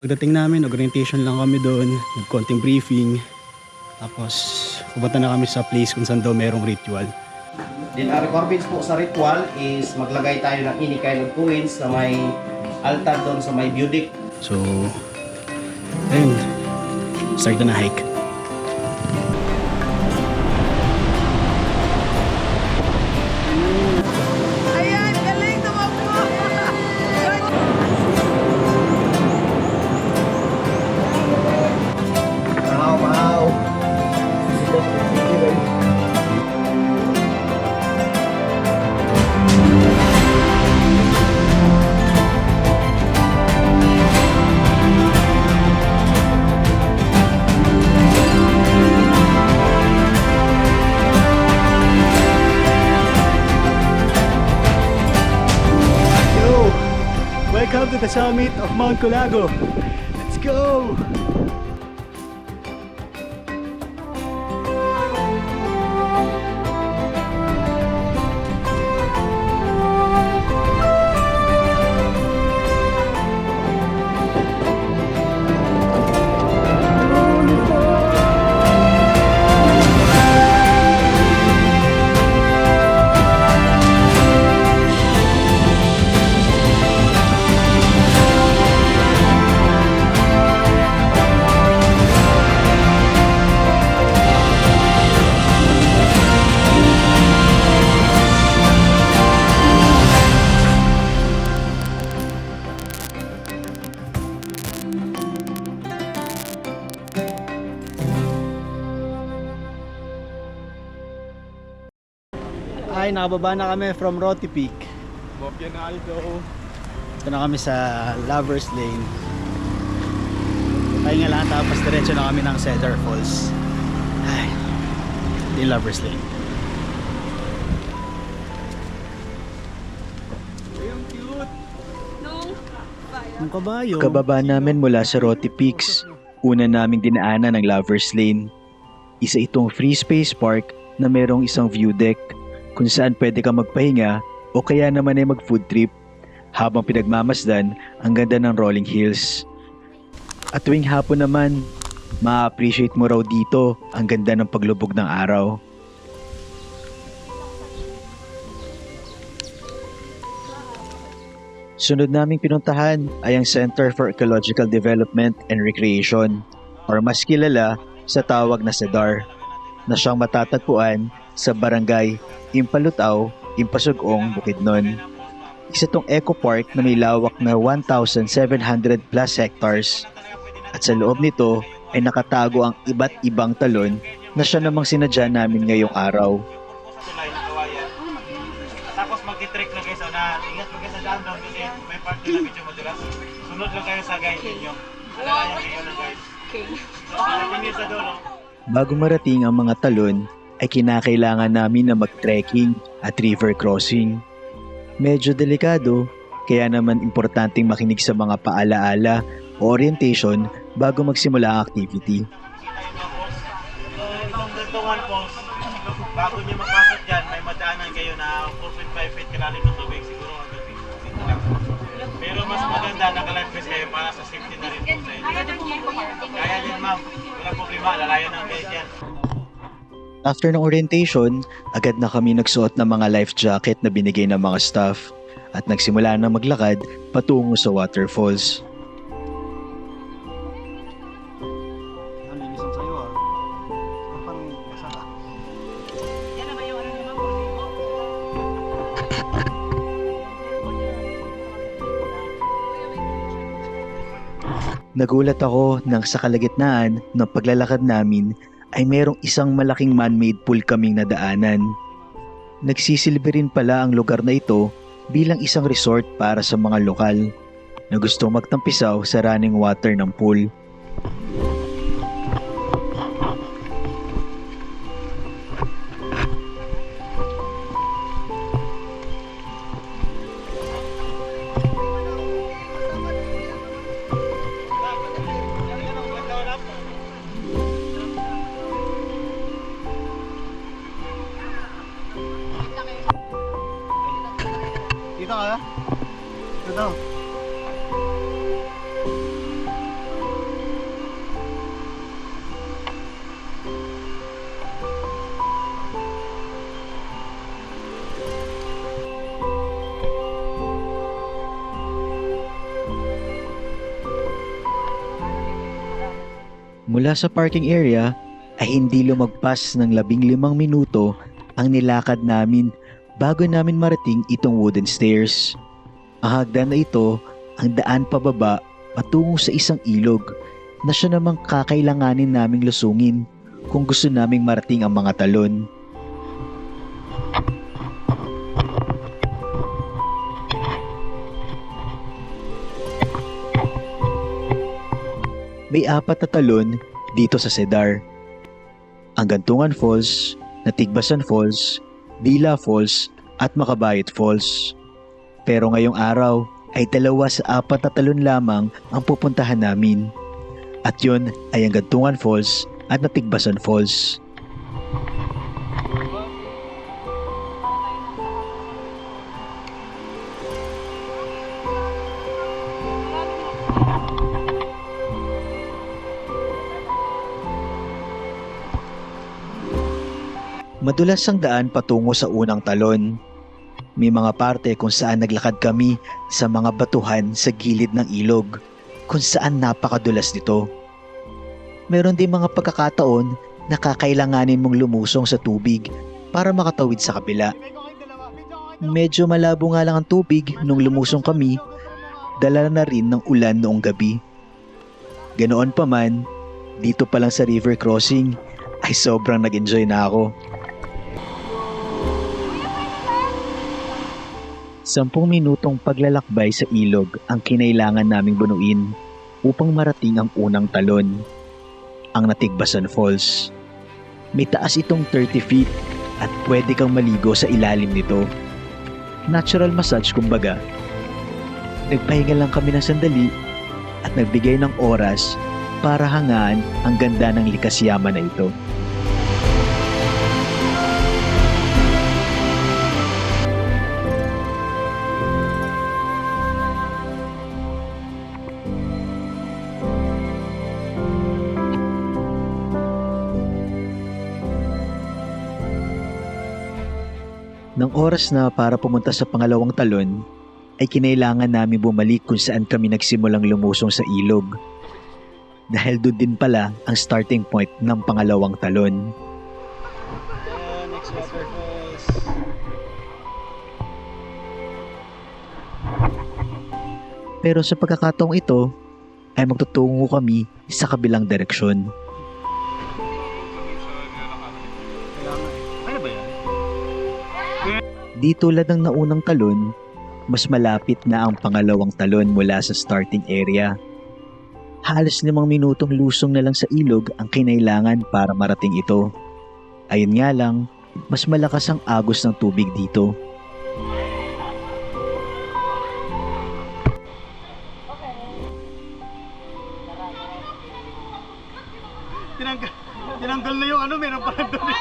Pagdating namin, orientation lang kami doon, nag-konting briefing. Tapos pupunta na kami sa place kung saan daw merong ritual. Then ang requirements po sa ritual is maglagay tayo ng any kind of coins na may altar doon sa may budic. So, ayun, start na hike. Ayan, galing tumakbo! Wow! Yo! Welcome to the summit of Mount Colago. Let's go! Ay, nakababa na kami from Roty Peak. Ito na kami sa Lovers Lane. Pahinga lang tapos diretso na kami ng Cedar Falls. Ay, ito yung Lovers Lane. Ang kabayo. Kababa namin mula sa Roty Peaks, una naming dinaanan ang Lovers Lane. Isa itong free space park na merong isang view deck kung saan pwede ka magpahinga o kaya naman ay mag food trip habang pinagmamasdan ang ganda ng rolling hills. At tuwing hapon naman, ma-appreciate mo raw dito ang ganda ng paglubog ng araw. Sunod naming pinuntahan ay ang Center for Ecological Development and Recreation or mas kilala sa tawag na CEDAR na siyang matatagpuan sa Barangay Impalutao, Impasugong, Bukidnon. Isa tong eco park na may lawak na 1,700 plus hectares at sa loob nito ay nakatago ang iba't ibang talon na siya namang sinadya namin ngayong araw. Tapos magti-trek lang kayo sa unahan. Ingat mo kayo sa daan down kasi may part na medyo madulas. Sunod lang kayo sa guide ninyo. Alalayan kayo ng guide. Okay. Tingin sa dulo. Bago marating ang mga talon, ay kinakailangan namin na mag-trekking at river crossing. Medyo delikado, kaya naman importanteng makinig sa mga paalaala o orientation bago magsimula ang activity. Itong one falls, bago nyo magpasok dyan, may madaanan kayo na 4.5 feet kalalim ng tubig. Siguro hanggang 50 feet lang. Pero mas maganda, naka-life vest kayo para sa safety na rin po sa inyo. Kaya din ma'am, walang problema, lalayo na ang kayo dyan. After ng orientation, agad na kami nagsuot ng mga life jacket na binigay ng mga staff at nagsimula na maglakad patungo sa waterfalls. Nagulat ako nang sa kalagitnaan ng paglalakad namin ay merong isang malaking man-made pool kaming nadaanan. Nagsisilbi rin pala ang lugar na ito bilang isang resort para sa mga lokal na gustong magtampisaw sa running water ng pool. Dito ka? Ito daw. Mula sa parking area ay hindi lumagpas ng 15 minuto ang nilakad namin bago namin marating itong wooden stairs. Ang hagdan na ito ang daan pababa patungo sa isang ilog na siya namang kakailanganin naming lusungin kung gusto naming marating ang mga talon. May 4 na talon dito sa Cedar. Ang Gantungan Falls, Natigbasan Falls, Dila Falls at Makabayit Falls. Pero ngayong araw ay 2 sa 4 na talon lamang ang pupuntahan namin. At yun ay ang Gantungan Falls at Natigbasan Falls. Madulas ang daan patungo sa unang talon. May mga parte kung saan naglakad kami sa mga batuhan sa gilid ng ilog, kung saan napakadulas nito. Meron din mga pagkakataon na kakailanganin mong lumusong sa tubig para makatawid sa kabila. Medyo malabo nga lang ang tubig nung lumusong kami, dala na rin ng ulan noong gabi. Ganoon pa man, dito pa lang sa river crossing ay sobrang nag-enjoy na ako. 10 minutong paglalakbay sa ilog ang kinailangan naming bunuin upang marating ang unang talon, ang Natigbasan Falls. May taas itong 30 feet at pwede kang maligo sa ilalim nito. Natural massage kumbaga. Nagpahinga lang kami ng sandali at nagbigay ng oras para hangaan ang ganda ng likas yaman na ito. Nang oras na para pumunta sa pangalawang talon, ay kinailangan namin bumalik kung saan kami nagsimulang lumusong sa ilog. Dahil doon din pala ang starting point ng pangalawang talon. Next waterfalls. Pero sa pagkakataong ito, ay magtutungo kami sa kabilang direksyon. Ano ba yan? Di tulad ng naunang talon, mas malapit na ang pangalawang talon mula sa starting area. Halos 5 minutong lusong na lang sa ilog ang kinailangan para marating ito. Ayun nga lang, mas malakas ang agos ng tubig dito. Tinanggal na yung ano, meron pa doon.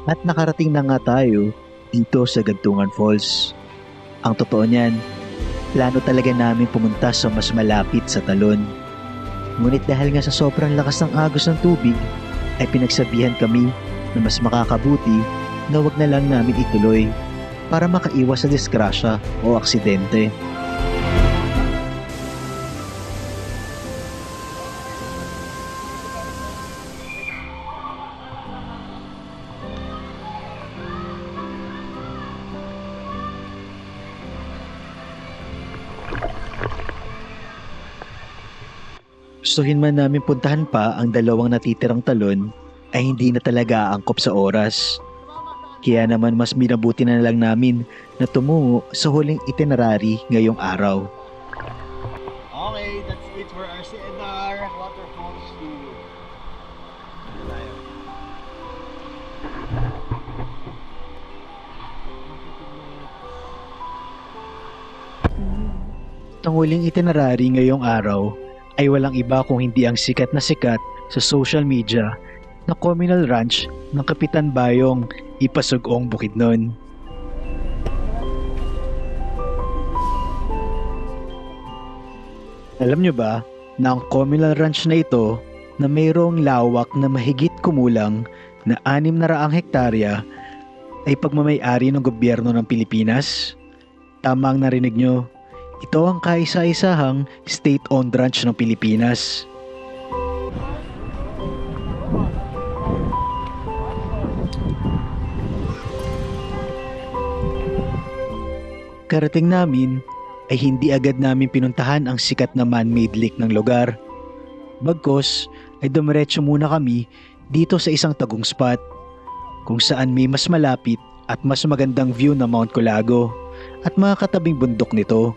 At nakarating na nga tayo dito sa Gantungan Falls. Ang totoo niyan, plano talaga namin pumunta sa mas malapit sa talon. Ngunit dahil nga sa sobrang lakas ng agos ng tubig, ay pinagsabihan kami na mas makakabuti na wag na lang namin ituloy para makaiwas sa disgrasya o aksidente. Gustuhin man namin puntahan pa ang 2 natitirang talon ay hindi na talaga aangkop sa oras. Kaya naman mas minabuti na lang namin na tumungo sa huling itinerary ngayong araw. Okay, that's it for our Cedar Waterfalls tour. Ang huling itinerary ngayong araw ay walang iba kung hindi ang sikat sa social media na communal ranch ng Kapitan Bayong Ipasugong Bukidnon. Alam nyo ba na ang communal ranch na ito na mayroong lawak na mahigit kumulang na 600 hektarya ay pagmamay-ari ng gobyerno ng Pilipinas. Tama ang narinig nyo, ito ang kaisa-isahang state-owned ranch ng Pilipinas. Karating namin ay hindi agad namin pinuntahan ang sikat na man-made lake ng lugar. Bagkos ay dumiretso muna kami dito sa isang tagong spot kung saan may mas malapit at mas magandang view ng Mount Colago at mga katabing bundok nito.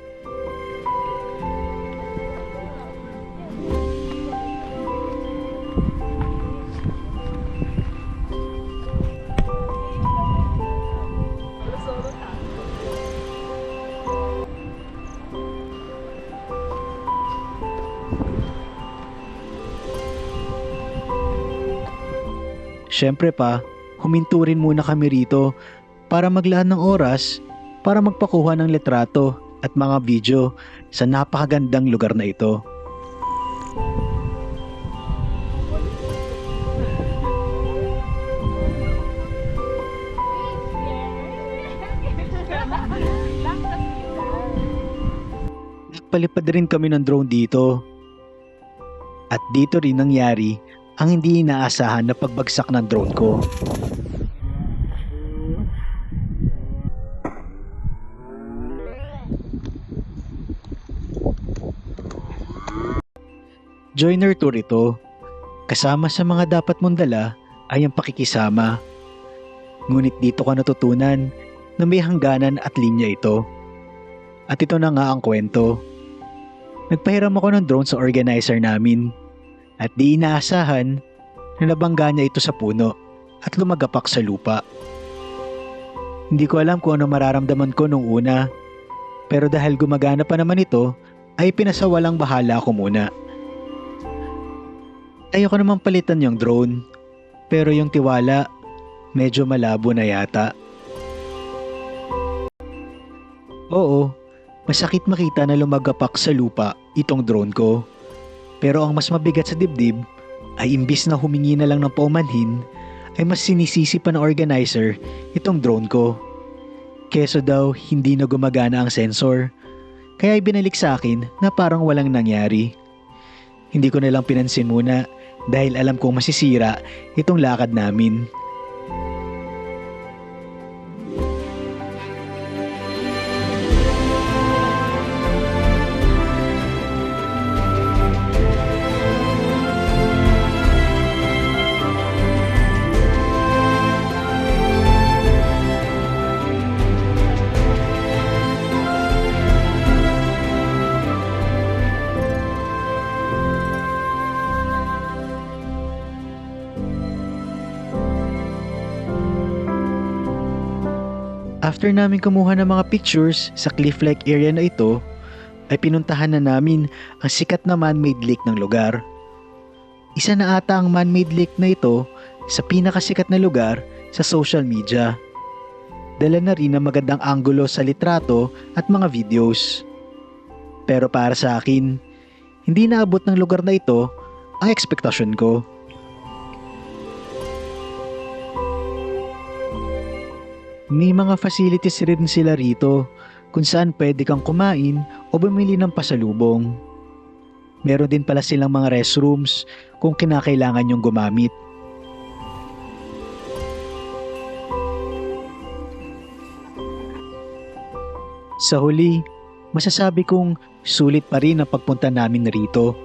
Siyempre pa, huminto rin muna kami rito para maglaan ng oras para magpakuha ng litrato at mga video sa napakagandang lugar na ito. Nagpalipad rin kami ng drone dito. At dito rin nangyari ang hindi inaasahan na pagbagsak ng drone ko. Joiner tour ito. Kasama sa mga dapat mong dala ay ang pakikisama. Ngunit dito ka natutunan na may hangganan at linya ito. At ito na nga ang kwento. Nagpahiram ako ng drone sa organizer namin. At di inaasahan na nabangga niya ito sa puno at lumagapak sa lupa. Hindi ko alam kung ano mararamdaman ko nung una, pero dahil gumagana pa naman ito, ay pinasawalang bahala ako muna. Ayoko naman palitan yung drone, pero yung tiwala, medyo malabo na yata. Oo, masakit makita na lumagapak sa lupa itong drone ko. Pero ang mas mabigat sa dibdib ay imbis na humingi na lang ng paumanhin ay mas sinisisi pa ng organizer itong drone ko. Keso daw hindi na gumagana ang sensor kaya ibinalik sa akin na parang walang nangyari. Hindi ko na lang pinansin muna dahil alam kong masisira itong lakad namin. After namin kumuha ng mga pictures sa cliff-like area na ito, ay pinuntahan na namin ang sikat na man-made lake ng lugar. Isa na ata ang man-made lake na ito sa pinakasikat na lugar sa social media. Dala na rin ang magandang anggulo sa litrato at mga videos. Pero para sa akin, hindi naabot ng lugar na ito ang ekspektasyon ko. May mga facilities rin sila rito kung saan pwede kang kumain o bumili ng pasalubong. Meron din pala silang mga restrooms kung kinakailangan yung gumamit. Sa huli, masasabi kong sulit pa rin ang pagpunta namin rito.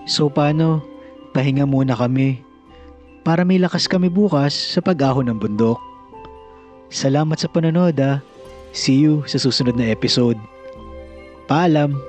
So paano? Pahinga muna kami para may lakas kami bukas sa pag-ahon ng bundok. Salamat sa panonood. See you sa susunod na episode. Paalam!